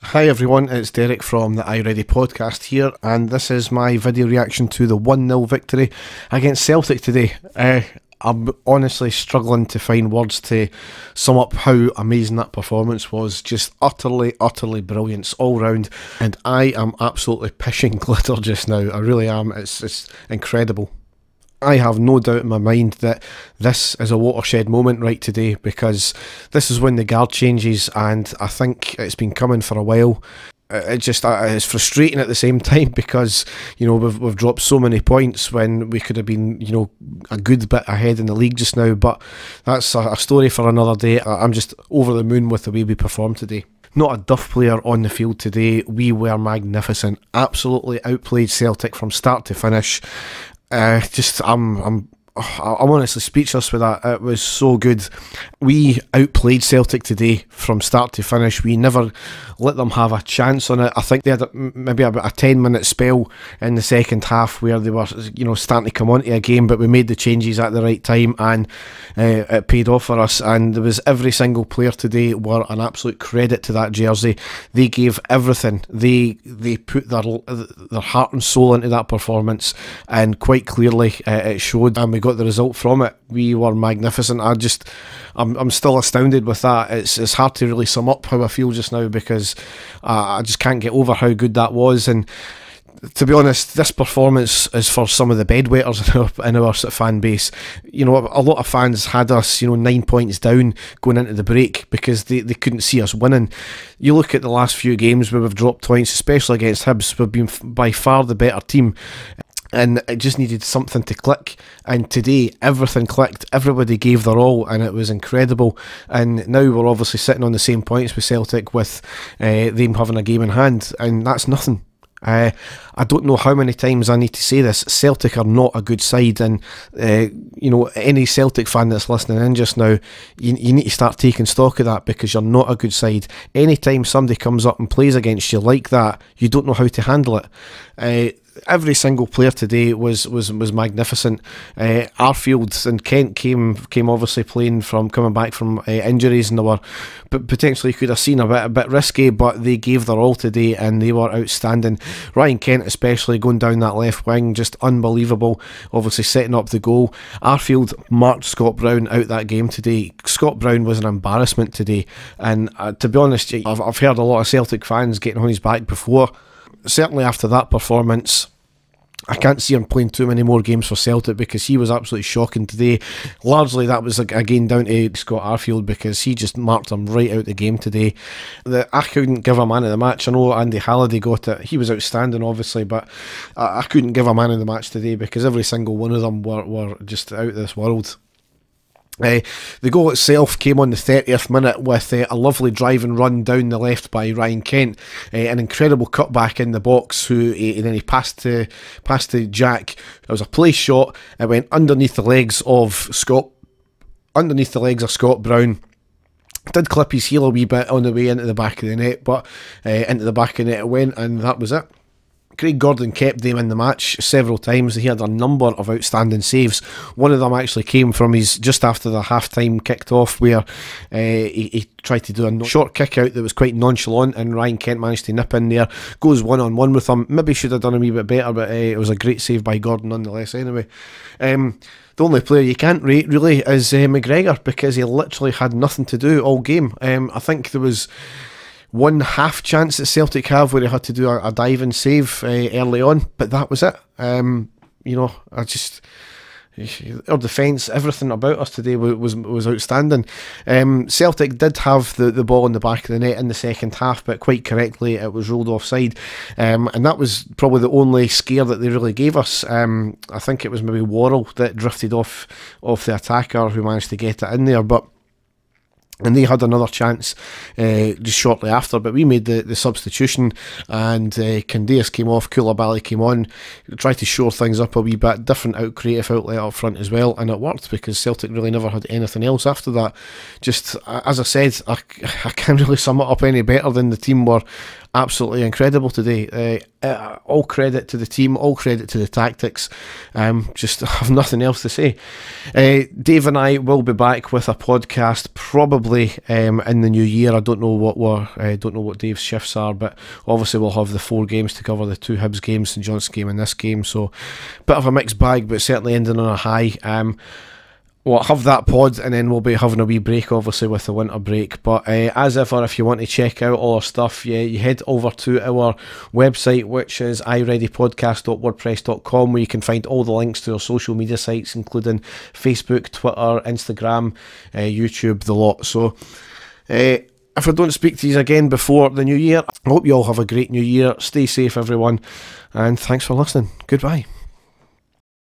Hi everyone, it's Derek from the iReady podcast here, and this is my video reaction to the 1-0 victory against Celtic today. I'm honestly struggling to find words to sum up how amazing that performance was. Just utterly brilliant all round, and I am absolutely pissing glitter just now. I really am. It's incredible. I have no doubt in my mind that this is a watershed moment right today, because this is when the guard changes, and I think it's been coming for a while. It's frustrating at the same time, because we've dropped so many points when we could have been a good bit ahead in the league just now. But that's a story for another day. I'm just over the moon with the way we performed today. Not a duff player on the field today. We were magnificent. Absolutely outplayed Celtic from start to finish. I'm honestly speechless with that. It was so good. We outplayed Celtic today from start to finish. We never let them have a chance on it. I think they had maybe about a 10-minute spell in the second half where they were, starting to come onto a game, but we made the changes at the right time, and it paid off for us. And there was every single player today were an absolute credit to that jersey. They gave everything. They put their heart and soul into that performance, and quite clearly it showed, and we got the result from it. We were magnificent. I'm still astounded with that. It's hard to really sum up how I feel just now, because I just can't get over how good that was. And to be honest, this performance is for some of the bedwetters in our sort of fan base. A lot of fans had us 9 points down going into the break because they couldn't see us winning. You look at the last few games where we've dropped points, especially against Hibs. We've been by far the better team, and it just needed something to click, and today everything clicked. Everybody gave their all, and it was incredible. And now we're obviously sitting on the same points with Celtic, with them having a game in hand, and that's nothing. I don't know how many times I need to say this. Celtic are not a good side, and any Celtic fan that's listening in just now, you need to start taking stock of that, because you're not a good side. Anytime somebody comes up and plays against you like that, you don't know how to handle it. Every single player today was magnificent. Arfield and Kent came obviously coming back from injuries, and they were potentially could have seen a bit risky, but they gave their all today, and they were outstanding. Ryan Kent especially going down that left wing, just unbelievable, obviously setting up the goal. Arfield marked Scott Brown out that game today. Scott Brown was an embarrassment today, and to be honest, I've heard a lot of Celtic fans getting on his back before. Certainly after that performance, I can't see him playing too many more games for Celtic, because he was absolutely shocking today. Largely that was again down to Scott Arfield, because he just marked him right out the game today. I couldn't give a man of the match. I know Andy Halliday got it. He was outstanding obviously, but I couldn't give a man of the match today, because every single one of them were just out of this world. The goal itself came on the 30th minute with a lovely drive and run down the left by Ryan Kent, an incredible cutback in the box, and then he passed to Jack. It was a place shot. It went underneath the legs of Scott Brown. Did clip his heel a wee bit on the way into the back of the net, but into the back of the net it went, and that was it. Craig Gordon kept them in the match several times. He had a number of outstanding saves. One of them actually came from just after the half-time kicked off, where he tried to do a short kick out that was quite nonchalant, and Ryan Kent managed to nip in there, goes one-on-one with him. Maybe should have done a wee bit better, but it was a great save by Gordon nonetheless anyway. The only player you can't rate really is McGregor, because he literally had nothing to do all game. I think there was one half chance that Celtic have where he had to do a diving save early on, but that was it. Our defence, everything about us today was outstanding. Celtic did have the ball in the back of the net in the second half, but quite correctly it was ruled offside, and that was probably the only scare that they really gave us. I think it was maybe Worrell that drifted off the attacker, who managed to get it in there, and they had another chance just shortly after, but we made the substitution, and Candeas came off, Koulibaly came on, tried to shore things up a wee bit, different creative outlet up front as well, and it worked, because Celtic really never had anything else after that. Just, as I said, I can't really sum it up any better than the team were absolutely incredible today. All credit to the team, all credit to the tactics. Just have nothing else to say. Dave and I will be back with a podcast probably in the new year. I don't know what Dave's shifts are, but obviously we'll have the 4 games to cover, the 2 Hibs games, St Johnstone game and this game. So bit of a mixed bag, but certainly ending on a high. We'll have that pod, and then we'll be having a wee break, obviously, with the winter break. But as ever, if you want to check out all our stuff, you head over to our website, which is ireadypodcast.wordpress.com, where you can find all the links to our social media sites, including Facebook, Twitter, Instagram, YouTube, the lot. So if I don't speak to you again before the new year, I hope you all have a great new year. Stay safe, everyone, and thanks for listening. Goodbye.